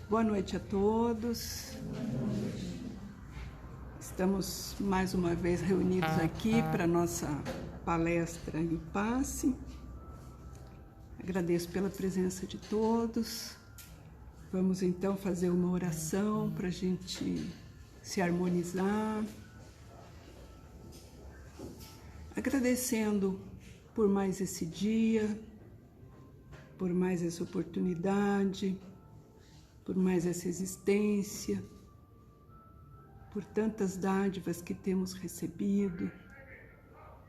Boa noite a todos. Estamos mais uma vez reunidos aqui para a nossa palestra em passe. Agradeço pela presença de todos. Vamos então fazer uma oração para a gente se harmonizar. Agradecendo por mais esse dia, por mais essa oportunidade, por mais essa existência, por tantas dádivas que temos recebido,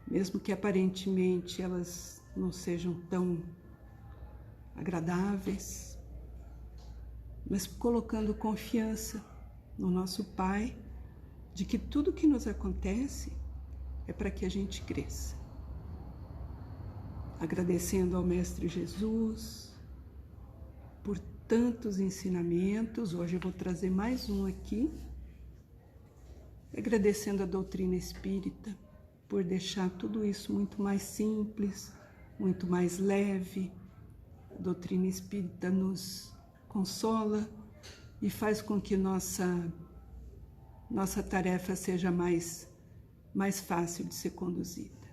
mesmo que aparentemente elas não sejam tão agradáveis, mas colocando confiança no nosso Pai de que tudo que nos acontece é para que a gente cresça. Agradecendo ao Mestre Jesus por tantos ensinamentos, hoje eu vou trazer mais um aqui, agradecendo a doutrina espírita por deixar tudo isso muito mais simples, muito mais leve. A doutrina espírita nos consola e faz com que nossa tarefa seja mais fácil de ser conduzida.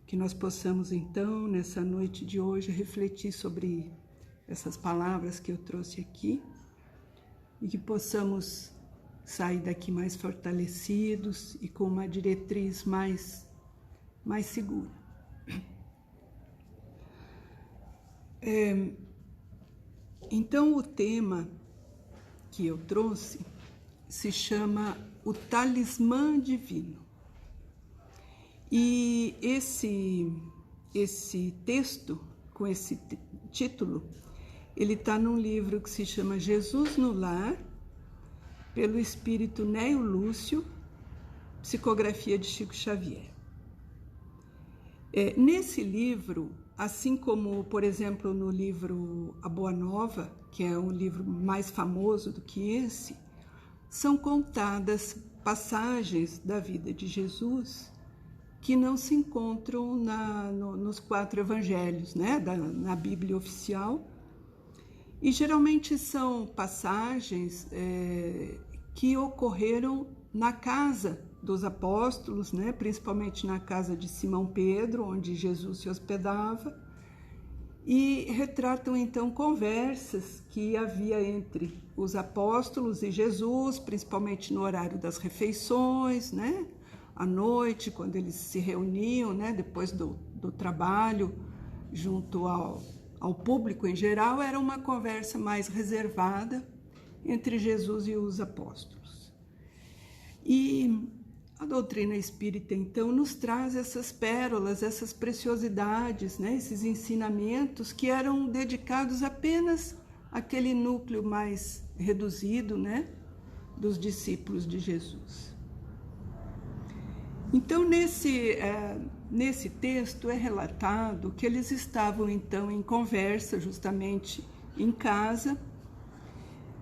Que nós possamos então, nessa noite de hoje, refletir sobre essas palavras que eu trouxe aqui e que possamos sair daqui mais fortalecidos e com uma diretriz mais segura. Então, o tema que eu trouxe se chama O Talismã Divino. E esse texto, com esse título, ele está num livro que se chama Jesus no Lar, pelo espírito Néio Lúcio, psicografia de Chico Xavier. Nesse livro, assim como, por exemplo, no livro A Boa Nova, que é um livro mais famoso do que esse, são contadas passagens da vida de Jesus que não se encontram nos 4 evangelhos, né, na Bíblia oficial. E geralmente são passagens que ocorreram na casa dos apóstolos, né, principalmente na casa de Simão Pedro, onde Jesus se hospedava, e retratam então conversas que havia entre os apóstolos e Jesus, principalmente no horário das refeições, né, à noite, quando eles se reuniam, né, depois do trabalho, junto ao público em geral, era uma conversa mais reservada entre Jesus e os apóstolos. E a doutrina espírita, então, nos traz essas pérolas, essas preciosidades, né, esses ensinamentos que eram dedicados apenas àquele núcleo mais reduzido, né, dos discípulos de Jesus. Então, nesse texto é relatado que eles estavam, então, em conversa, justamente em casa,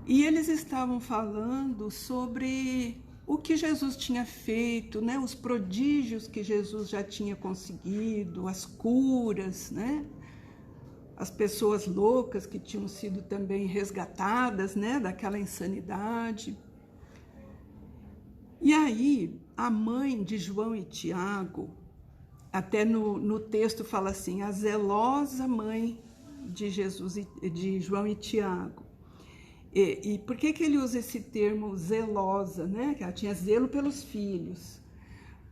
e eles estavam falando sobre o que Jesus tinha feito, né? Os prodígios que Jesus já tinha conseguido, as curas, né? As pessoas loucas que tinham sido também resgatadas, né, daquela insanidade. E aí, a mãe de João e Tiago, até no texto fala assim, a zelosa mãe de Jesus, de João e Tiago. E por que ele usa esse termo zelosa, né? Que ela tinha zelo pelos filhos.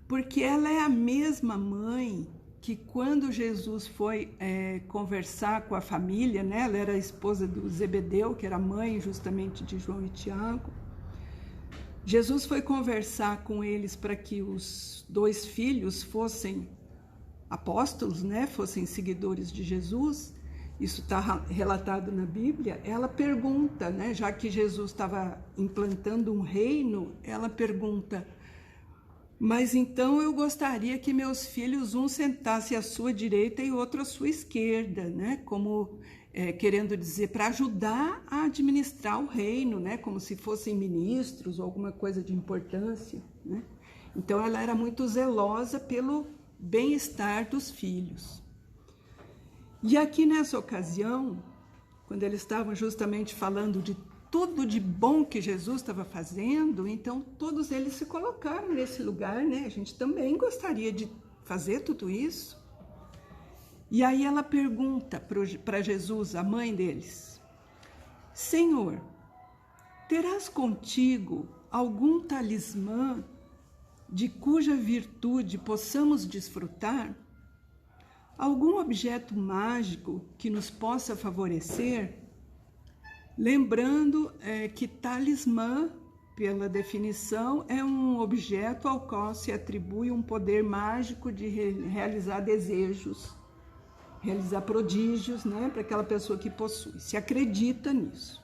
Porque ela é a mesma mãe que quando Jesus foi conversar com a família, né? Ela era a esposa do Zebedeu, que era mãe justamente de João e Tiago. Jesus foi conversar com eles para que os 2 filhos fossem apóstolos, né? Fossem seguidores de Jesus. Isso está relatado na Bíblia. Ela pergunta, né? Já que Jesus estava implantando um reino, ela pergunta, mas então eu gostaria que meus filhos, um sentasse à sua direita e outro à sua esquerda, né? Como querendo dizer, para ajudar a administrar o reino, né? Como se fossem ministros ou alguma coisa de importância, né? Então ela era muito zelosa pelo bem-estar dos filhos. E aqui nessa ocasião, quando eles estavam justamente falando de tudo de bom que Jesus estava fazendo, então todos eles se colocaram nesse lugar, né? A gente também gostaria de fazer tudo isso. E aí ela pergunta para Jesus, a mãe deles: Senhor, terás contigo algum talismã de cuja virtude possamos desfrutar? Algum objeto mágico que nos possa favorecer? Lembrando que talismã, pela definição, é um objeto ao qual se atribui um poder mágico de realizar desejos, realizar prodígios, né, para aquela pessoa que possui, se acredita nisso.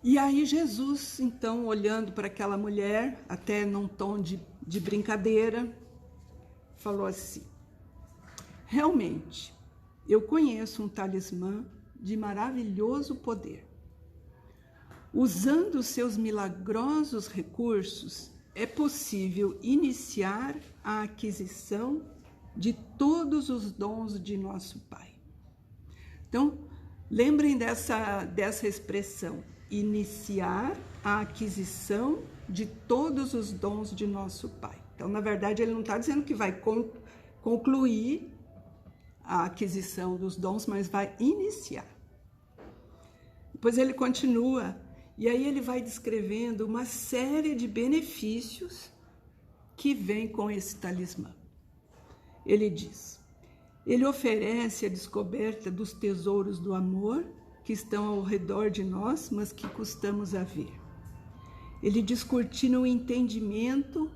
E aí Jesus, então, olhando para aquela mulher, até num tom de brincadeira, falou assim: realmente, eu conheço um talismã de maravilhoso poder. Usando seus milagrosos recursos, é possível iniciar a aquisição de todos os dons de nosso Pai. Então, lembrem dessa expressão, iniciar a aquisição de todos os dons de nosso Pai. Então, na verdade, ele não está dizendo que vai concluir a aquisição dos dons, mas vai iniciar. Depois ele continua, e aí ele vai descrevendo uma série de benefícios que vêm com esse talismã. Ele diz: ele oferece a descoberta dos tesouros do amor que estão ao redor de nós, mas que custamos a ver. Ele descortina o entendimento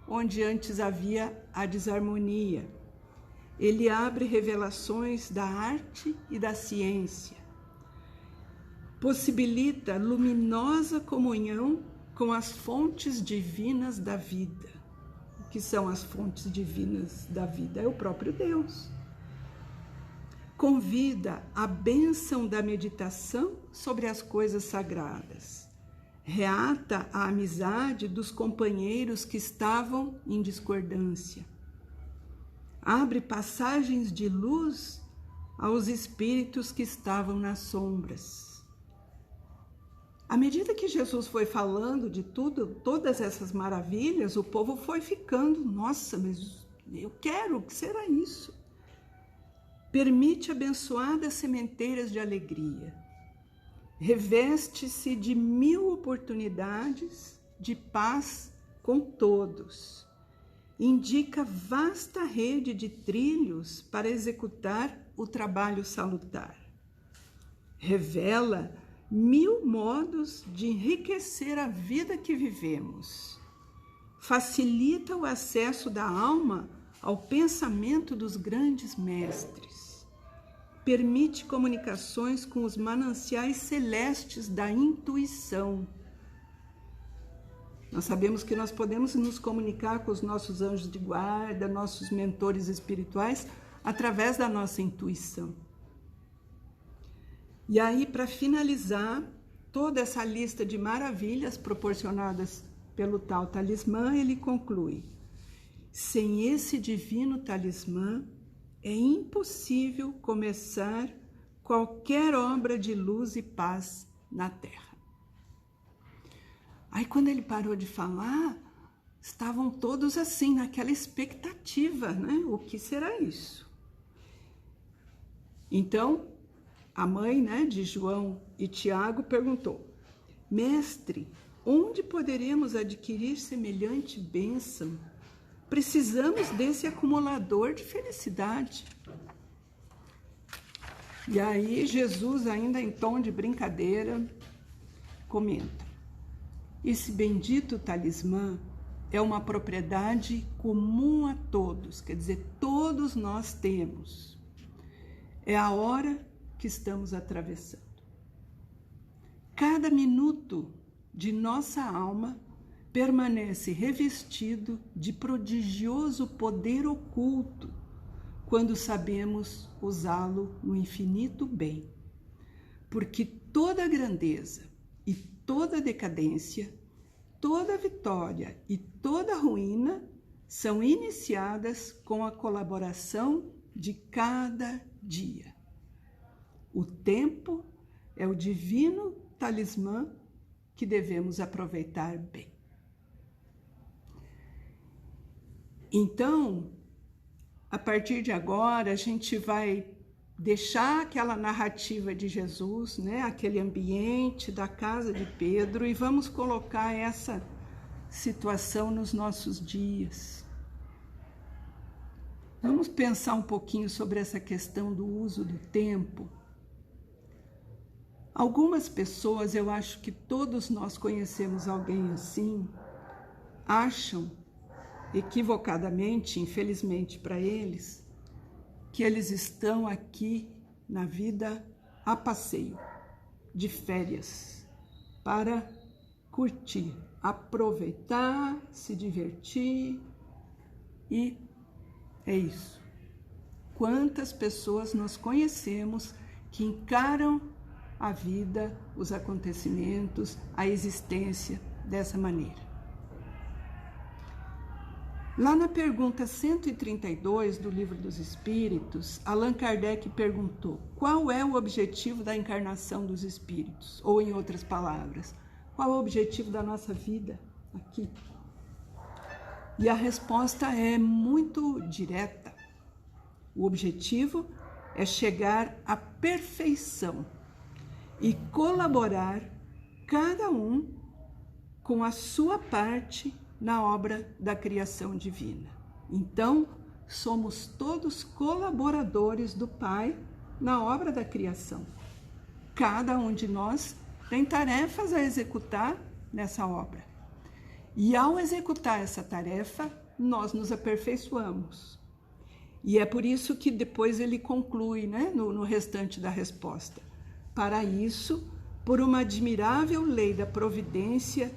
onde antes havia a desarmonia. Ele abre revelações da arte e da ciência. Possibilita luminosa comunhão com as fontes divinas da vida. O que são as fontes divinas da vida? É o próprio Deus. Convida a bênção da meditação sobre as coisas sagradas. Reata a amizade dos companheiros que estavam em discordância. Abre passagens de luz aos espíritos que estavam nas sombras. À medida que Jesus foi falando de tudo, todas essas maravilhas, o povo foi ficando: nossa, mas eu quero, o que será isso? Permite abençoadas sementeiras de alegria. Reveste-se de 1000 oportunidades de paz com todos. Indica vasta rede de trilhos para executar o trabalho salutar. Revela 1000 modos de enriquecer a vida que vivemos. Facilita o acesso da alma ao pensamento dos grandes mestres. Permite comunicações com os mananciais celestes da intuição. Nós sabemos que nós podemos nos comunicar com os nossos anjos de guarda, nossos mentores espirituais, através da nossa intuição. E aí, para finalizar toda essa lista de maravilhas proporcionadas pelo tal talismã, ele conclui: sem esse divino talismã, é impossível começar qualquer obra de luz e paz na Terra. Aí, quando ele parou de falar, estavam todos assim, naquela expectativa, né? O que será isso? Então, a mãe, né, de João e Tiago perguntou: mestre, onde poderemos adquirir semelhante bênção? Precisamos desse acumulador de felicidade. E aí Jesus, ainda em tom de brincadeira, comenta: esse bendito talismã é uma propriedade comum a todos, quer dizer, todos nós temos. É a hora que estamos atravessando. Cada minuto de nossa alma permanece revestido de prodigioso poder oculto quando sabemos usá-lo no infinito bem. Porque toda grandeza e toda decadência, toda vitória e toda ruína são iniciadas com a colaboração de cada dia. O tempo é o divino talismã que devemos aproveitar bem. Então, a partir de agora, a gente vai deixar aquela narrativa de Jesus, né, aquele ambiente da casa de Pedro, e vamos colocar essa situação nos nossos dias. Vamos pensar um pouquinho sobre essa questão do uso do tempo. Algumas pessoas, eu acho que todos nós conhecemos alguém assim, acham equivocadamente, infelizmente para eles, que eles estão aqui na vida a passeio, de férias, para curtir, aproveitar, se divertir, e é isso. Quantas pessoas nós conhecemos que encaram a vida, os acontecimentos, a existência dessa maneira? Lá na pergunta 132 do Livro dos Espíritos, Allan Kardec perguntou: qual é o objetivo da encarnação dos espíritos? Ou, em outras palavras, qual é o objetivo da nossa vida aqui? E a resposta é muito direta. O objetivo é chegar à perfeição e colaborar, cada um, com a sua parte na obra da criação divina. Então, somos todos colaboradores do Pai na obra da criação. Cada um de nós tem tarefas a executar nessa obra. E ao executar essa tarefa, nós nos aperfeiçoamos. E é por isso que depois ele conclui, né, no restante da resposta. Para isso, por uma admirável lei da providência,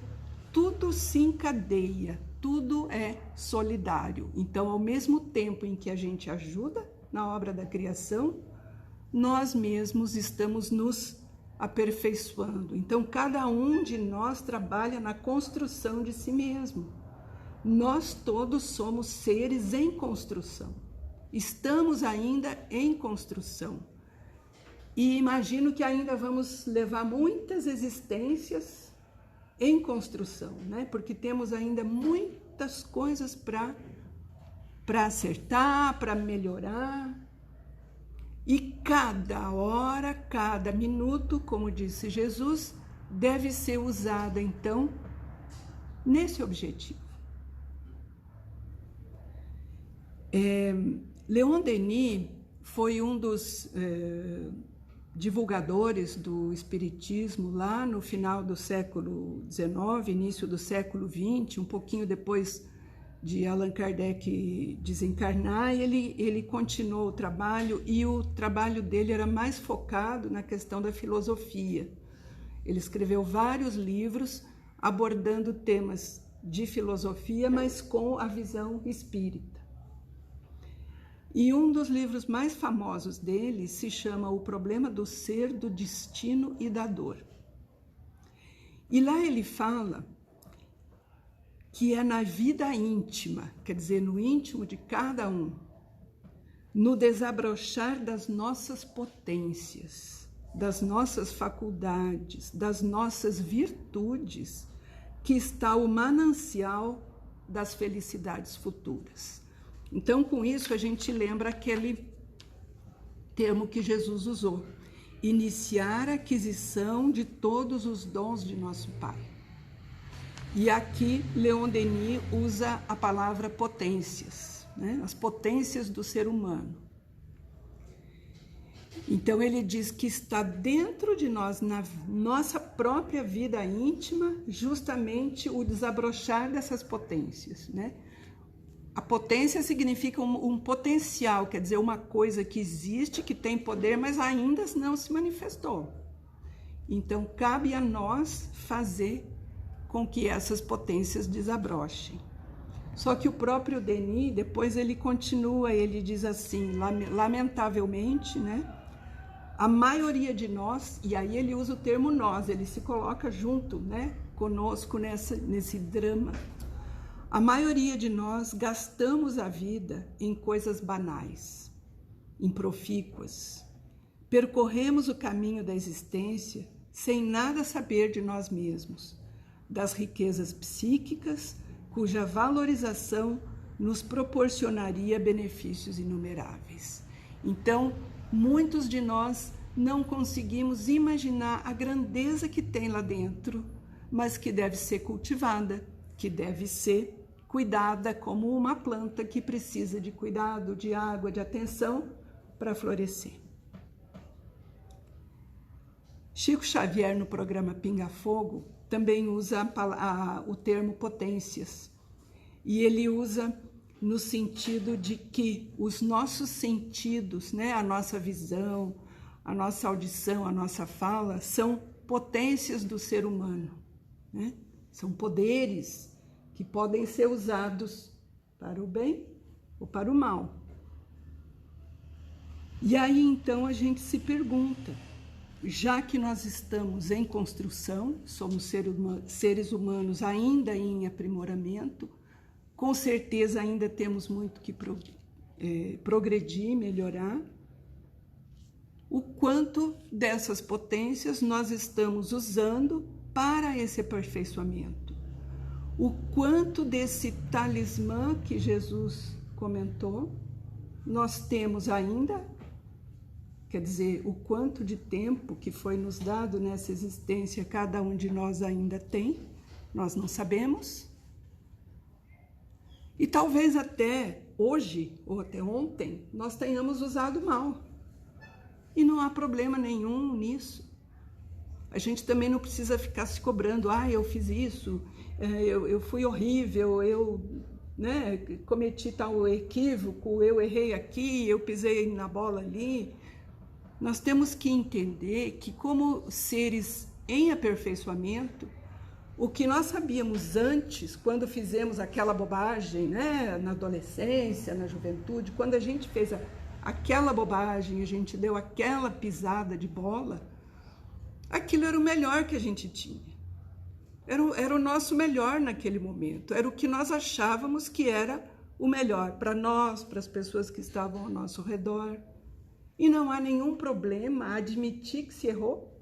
tudo se encadeia, tudo é solidário. Então, ao mesmo tempo em que a gente ajuda na obra da criação, nós mesmos estamos nos aperfeiçoando. Então, cada um de nós trabalha na construção de si mesmo. Nós todos somos seres em construção. Estamos ainda em construção. E imagino que ainda vamos levar muitas existências em construção, né? Porque temos ainda muitas coisas para acertar, para melhorar. E cada hora, cada minuto, como disse Jesus, deve ser usada, então, nesse objetivo. Leon Denis foi um dos divulgadores do Espiritismo lá no final do século XIX, início do século XX, um pouquinho depois de Allan Kardec desencarnar. Ele continuou o trabalho, e o trabalho dele era mais focado na questão da filosofia. Ele escreveu vários livros abordando temas de filosofia, mas com a visão espírita. E um dos livros mais famosos dele se chama O Problema do Ser, do Destino e da Dor. E lá ele fala que é na vida íntima, quer dizer, no íntimo de cada um, no desabrochar das nossas potências, das nossas faculdades, das nossas virtudes, que está o manancial das felicidades futuras. Então, com isso, a gente lembra aquele termo que Jesus usou: iniciar a aquisição de todos os dons de nosso Pai. E aqui, Leon Denis usa a palavra potências, né? As potências do ser humano. Então, ele diz que está dentro de nós, na nossa própria vida íntima, justamente o desabrochar dessas potências, né? A potência significa um potencial, quer dizer, uma coisa que existe, que tem poder, mas ainda não se manifestou. Então, cabe a nós fazer com que essas potências desabrochem. Só que o próprio Denis, depois ele continua, ele diz assim, lamentavelmente, né? A maioria de nós, e aí ele usa o termo nós, ele se coloca junto, né, conosco nesse drama. A maioria de nós gastamos a vida em coisas banais, improfícuas, percorremos o caminho da existência sem nada saber de nós mesmos, das riquezas psíquicas, cuja valorização nos proporcionaria benefícios inumeráveis. Então, muitos de nós não conseguimos imaginar a grandeza que tem lá dentro, mas que deve ser cultivada, que deve ser cuidada como uma planta que precisa de cuidado, de água, de atenção para florescer. Chico Xavier, no programa Pinga Fogo, também usa o termo potências. E ele usa no sentido de que os nossos sentidos, né, a nossa visão, a nossa audição, a nossa fala, são potências do ser humano, né? São poderes que podem ser usados para o bem ou para o mal. E aí, então, a gente se pergunta, já que nós estamos em construção, somos seres humanos ainda em aprimoramento, com certeza ainda temos muito que progredir, melhorar, o quanto dessas potências nós estamos usando para esse aperfeiçoamento. O quanto desse talismã que Jesus comentou, nós temos ainda, quer dizer, o quanto de tempo que foi nos dado nessa existência cada um de nós ainda tem, nós não sabemos. E talvez até hoje, ou até ontem, nós tenhamos usado mal. E não há problema nenhum nisso. A gente também não precisa ficar se cobrando, eu fiz isso, eu fui horrível, eu cometi tal equívoco, eu errei aqui, eu pisei na bola ali. Nós temos que entender que, como seres em aperfeiçoamento, o que nós sabíamos antes, quando fizemos aquela bobagem, né, na adolescência, na juventude, quando a gente fez aquela bobagem, a gente deu aquela pisada de bola, aquilo era o melhor que a gente tinha. Era o nosso melhor naquele momento. Era o que nós achávamos que era o melhor para nós, para as pessoas que estavam ao nosso redor. E não há nenhum problema admitir que se errou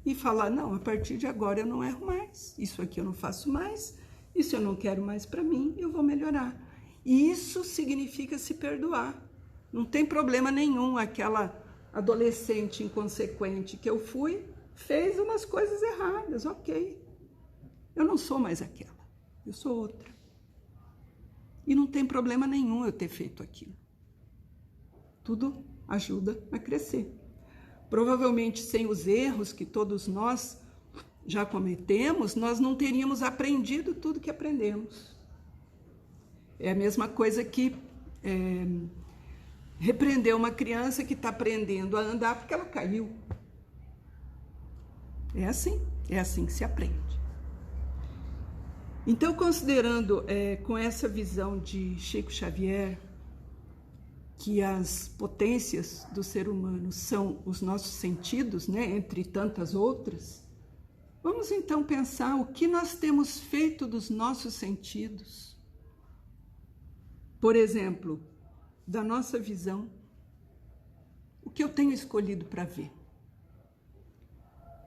e falar, não, a partir de agora eu não erro mais. Isso aqui eu não faço mais. Isso eu não quero mais para mim, eu vou melhorar. E isso significa se perdoar. Não tem problema nenhum aquela adolescente inconsequente que eu fui, fez umas coisas erradas, ok. Eu não sou mais aquela, eu sou outra. E não tem problema nenhum eu ter feito aquilo. Tudo ajuda a crescer. Provavelmente sem os erros que todos nós já cometemos, nós não teríamos aprendido tudo que aprendemos. É a mesma coisa que repreender uma criança que está aprendendo a andar porque ela caiu. É assim que se aprende. Então, considerando com essa visão de Chico Xavier, que as potências do ser humano são os nossos sentidos, né, entre tantas outras, vamos então pensar o que nós temos feito dos nossos sentidos. Por exemplo, da nossa visão, o que eu tenho escolhido para ver?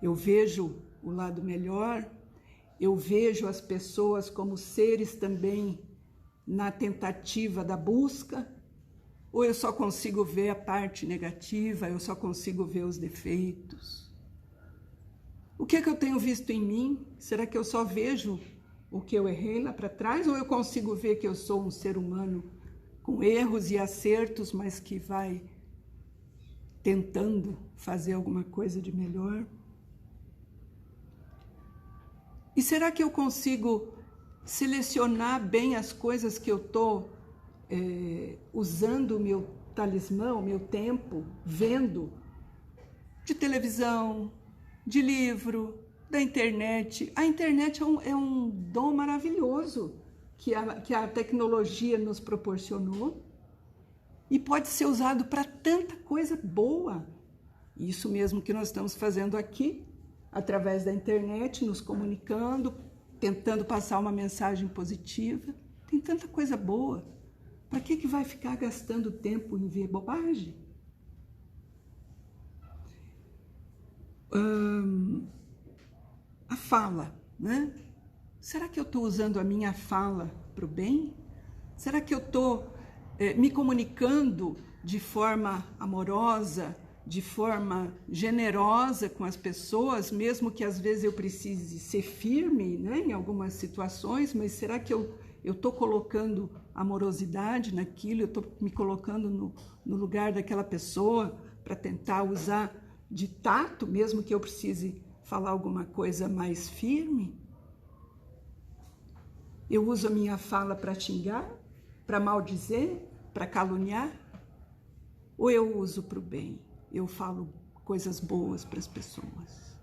Eu vejo o lado melhor, eu vejo as pessoas como seres também na tentativa da busca, ou eu só consigo ver a parte negativa, eu só consigo ver os defeitos? O que é que eu tenho visto em mim? Será que eu só vejo o que eu errei lá para trás, ou eu consigo ver que eu sou um ser humano com erros e acertos, mas que vai tentando fazer alguma coisa de melhor? E será que eu consigo selecionar bem as coisas que eu estou usando o meu talismã, o meu tempo, vendo? De televisão, de livro, da internet. A internet é um dom maravilhoso que a tecnologia nos proporcionou e pode ser usado para tanta coisa boa. Isso mesmo que nós estamos fazendo aqui, através da internet, nos comunicando, tentando passar uma mensagem positiva. Tem tanta coisa boa. Para que vai ficar gastando tempo em ver bobagem? a fala, né? Será que eu estou usando a minha fala para o bem? Será que eu estou me comunicando de forma amorosa, de forma generosa com as pessoas, mesmo que às vezes eu precise ser firme, né, em algumas situações, mas será que eu estou colocando amorosidade naquilo, eu estou me colocando no lugar daquela pessoa para tentar usar de tato, mesmo que eu precise falar alguma coisa mais firme? Eu uso a minha fala para xingar, para maldizer, para caluniar? Ou eu uso para o bem? Eu falo coisas boas para as pessoas?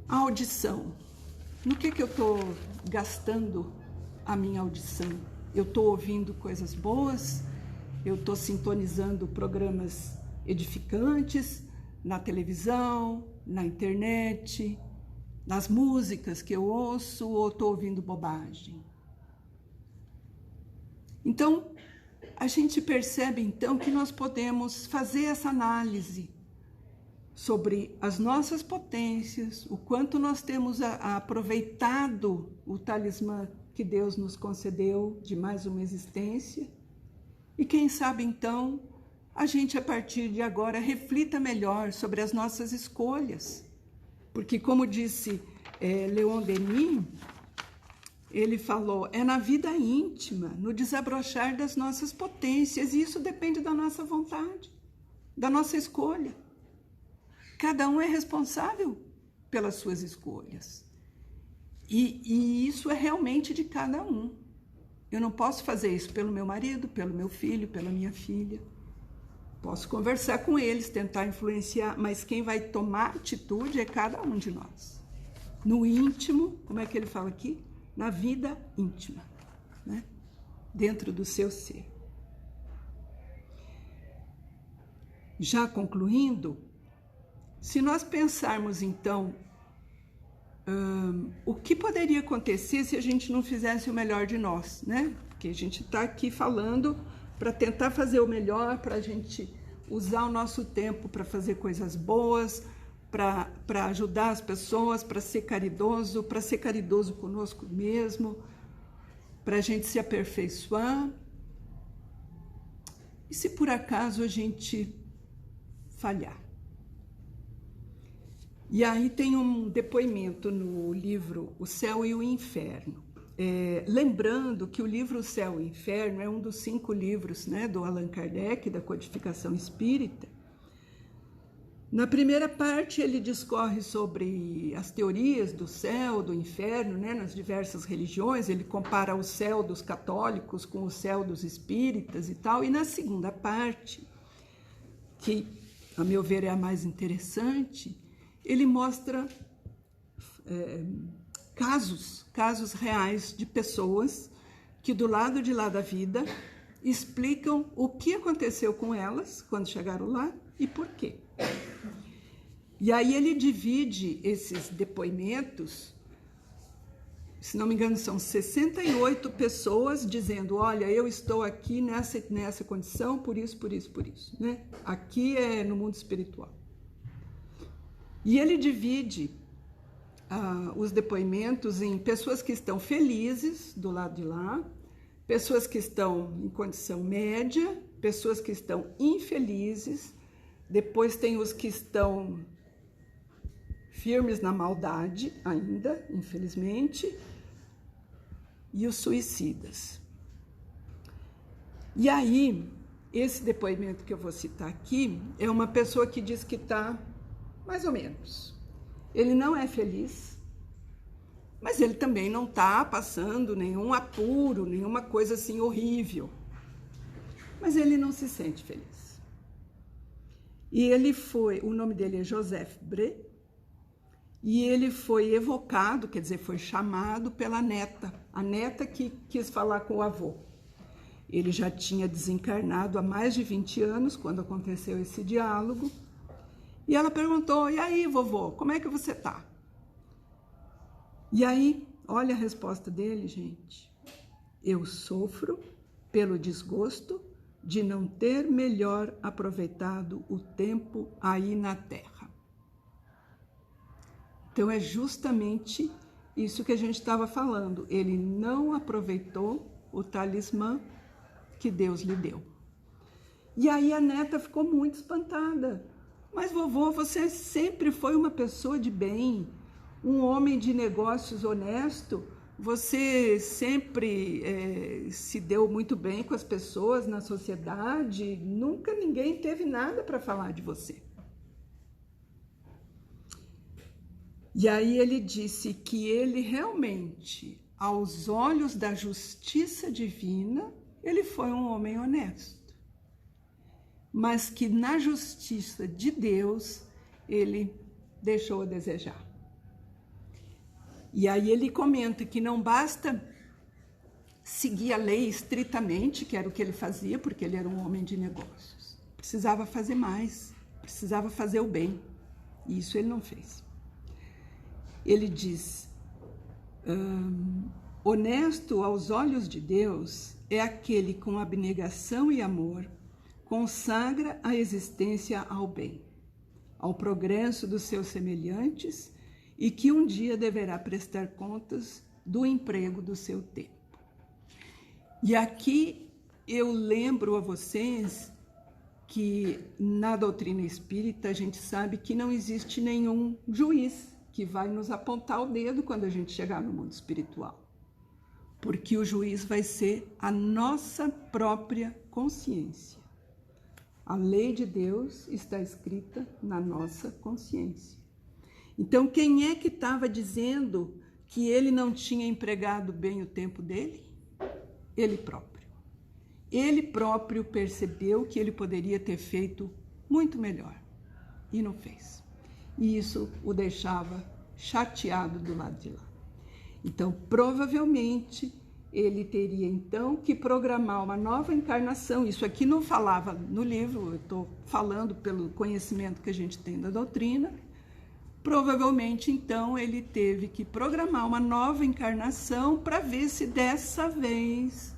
A audição. No que eu estou gastando a minha audição? Eu estou ouvindo coisas boas? Eu estou sintonizando programas edificantes na televisão, na internet, nas músicas que eu ouço, ou estou ouvindo bobagem? Então, a gente percebe então que nós podemos fazer essa análise sobre as nossas potências, o quanto nós temos aproveitado o talismã que Deus nos concedeu de mais uma existência. E quem sabe então, a gente a partir de agora reflita melhor sobre as nossas escolhas. Porque como disse Leon Denis, ele falou, é na vida íntima, no desabrochar das nossas potências, e isso depende da nossa vontade, da nossa escolha. Cada um é responsável pelas suas escolhas. E isso é realmente de cada um. Eu não posso fazer isso pelo meu marido, pelo meu filho, pela minha filha. Posso conversar com eles, tentar influenciar, mas quem vai tomar atitude é cada um de nós. No íntimo, como é que ele fala aqui? Na vida íntima, né? Dentro do seu ser. Já concluindo, se nós pensarmos então o que poderia acontecer se a gente não fizesse o melhor de nós, né? Porque a gente está aqui falando para tentar fazer o melhor, para a gente usar o nosso tempo para fazer coisas boas, para ajudar as pessoas, para ser caridoso conosco mesmo, para a gente se aperfeiçoar. E se por acaso a gente falhar? E aí tem um depoimento no livro O Céu e o Inferno. Lembrando que o livro O Céu e o Inferno é um dos 5 livros, né, do Allan Kardec, da Codificação Espírita. Na primeira parte, ele discorre sobre as teorias do céu, do inferno, né, nas diversas religiões. Ele compara o céu dos católicos com o céu dos espíritas e tal. E na segunda parte, que, a meu ver, é a mais interessante, ele mostra casos reais de pessoas que, do lado de lá da vida, explicam o que aconteceu com elas quando chegaram lá e por quê. E aí ele divide esses depoimentos, se não me engano, são 68 pessoas dizendo, olha, eu estou aqui nessa condição, por isso, né? Aqui é no mundo espiritual. E ele divide os depoimentos em pessoas que estão felizes do lado de lá, pessoas que estão em condição média, pessoas que estão infelizes, depois tem os que estão firmes na maldade ainda, infelizmente, e os suicidas. E aí, esse depoimento que eu vou citar aqui é uma pessoa que diz que está mais ou menos. Ele não é feliz, mas ele também não está passando nenhum apuro, nenhuma coisa assim horrível. Mas ele não se sente feliz. E ele o nome dele é Joseph Bré, e ele foi evocado, quer dizer, foi chamado pela neta, a neta que quis falar com o avô. Ele já tinha desencarnado há mais de 20 anos, quando aconteceu esse diálogo, e ela perguntou, e aí, vovô, como é que você tá? E aí, olha a resposta dele, gente. Eu sofro pelo desgosto de não ter melhor aproveitado o tempo aí na terra. Então é justamente isso que a gente estava falando. Ele não aproveitou o talismã que Deus lhe deu. E aí a neta ficou muito espantada. Mas vovô, você sempre foi uma pessoa de bem, um homem de negócios honesto, você sempre se deu muito bem com as pessoas na sociedade, nunca ninguém teve nada para falar de você. E aí ele disse que ele realmente, aos olhos da justiça divina, ele foi um homem honesto. Mas que na justiça de Deus, ele deixou a desejar. E aí ele comenta que não basta seguir a lei estritamente, que era o que ele fazia, porque ele era um homem de negócios. Precisava fazer mais, precisava fazer o bem. E isso ele não fez. Ele diz, honesto aos olhos de Deus é aquele com abnegação e amor consagra a existência ao bem, ao progresso dos seus semelhantes e que um dia deverá prestar contas do emprego do seu tempo. E aqui eu lembro a vocês que na doutrina espírita a gente sabe que não existe nenhum juiz que vai nos apontar o dedo quando a gente chegar no mundo espiritual. Porque o juiz vai ser a nossa própria consciência. A lei de Deus está escrita na nossa consciência. Então, quem é que estava dizendo que ele não tinha empregado bem o tempo dele? Ele próprio. Ele próprio percebeu que ele poderia ter feito muito melhor e não fez. E isso o deixava chateado do lado de lá. Então, provavelmente, ele teria, então, que programar uma nova encarnação. Isso aqui não falava no livro, eu estou falando pelo conhecimento que a gente tem da doutrina. Provavelmente, então, ele teve que programar uma nova encarnação para ver se dessa vez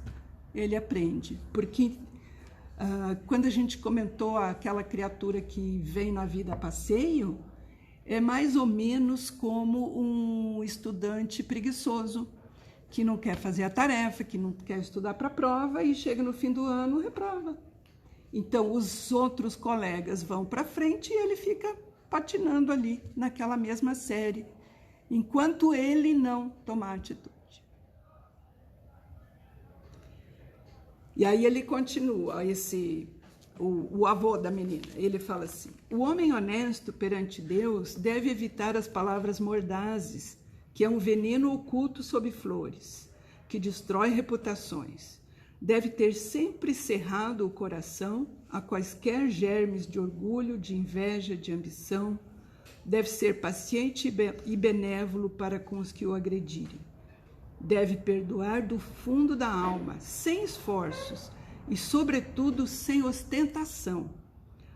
ele aprende. Porque quando a gente comentou aquela criatura que vem na vida a passeio, é mais ou menos como um estudante preguiçoso, que não quer fazer a tarefa, que não quer estudar para a prova e chega no fim do ano e reprova. Então, os outros colegas vão para frente e ele fica patinando ali naquela mesma série, enquanto ele não tomar atitude. E aí ele continua, o avô da menina, ele fala assim: o homem honesto perante Deus deve evitar as palavras mordazes, que é um veneno oculto sob flores, que destrói reputações. Deve ter sempre cerrado o coração a quaisquer germes de orgulho, de inveja, de ambição. Deve ser paciente e benévolo para com os que o agredirem. Deve perdoar do fundo da alma, sem esforços, e, sobretudo, sem ostentação,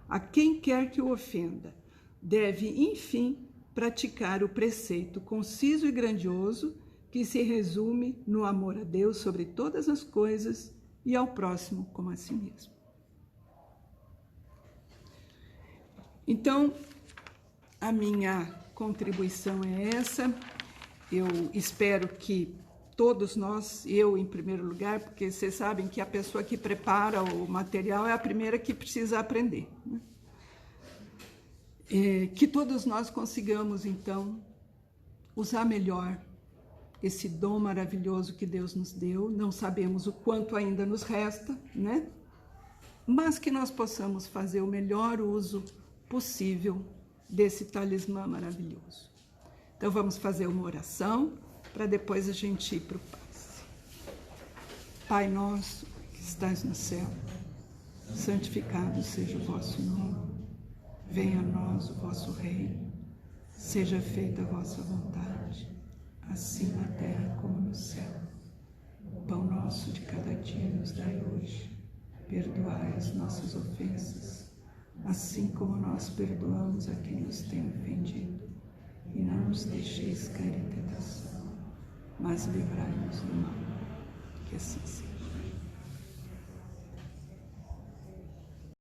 a quem quer que o ofenda. Deve, enfim, praticar o preceito conciso e grandioso que se resume no amor a Deus sobre todas as coisas e ao próximo como a si mesmo. Então, a minha contribuição é essa. Eu espero que todos nós, eu em primeiro lugar, porque vocês sabem que a pessoa que prepara o material é a primeira que precisa aprender, né? Que todos nós consigamos, então, usar melhor esse dom maravilhoso que Deus nos deu. Não sabemos o quanto ainda nos resta, né? Mas que nós possamos fazer o melhor uso possível desse talismã maravilhoso. Então, vamos fazer uma oração para depois a gente ir para o passe. Pai nosso, que estás no céu, santificado seja o vosso nome. Venha a nós o vosso reino. Seja feita a vossa vontade, assim na terra como no céu. O pão nosso de cada dia nos dai hoje. Perdoai as nossas ofensas, assim como nós perdoamos a quem nos tem ofendido. E não nos deixeis cair em tentação, mas livrai-nos do mal. Que assim seja.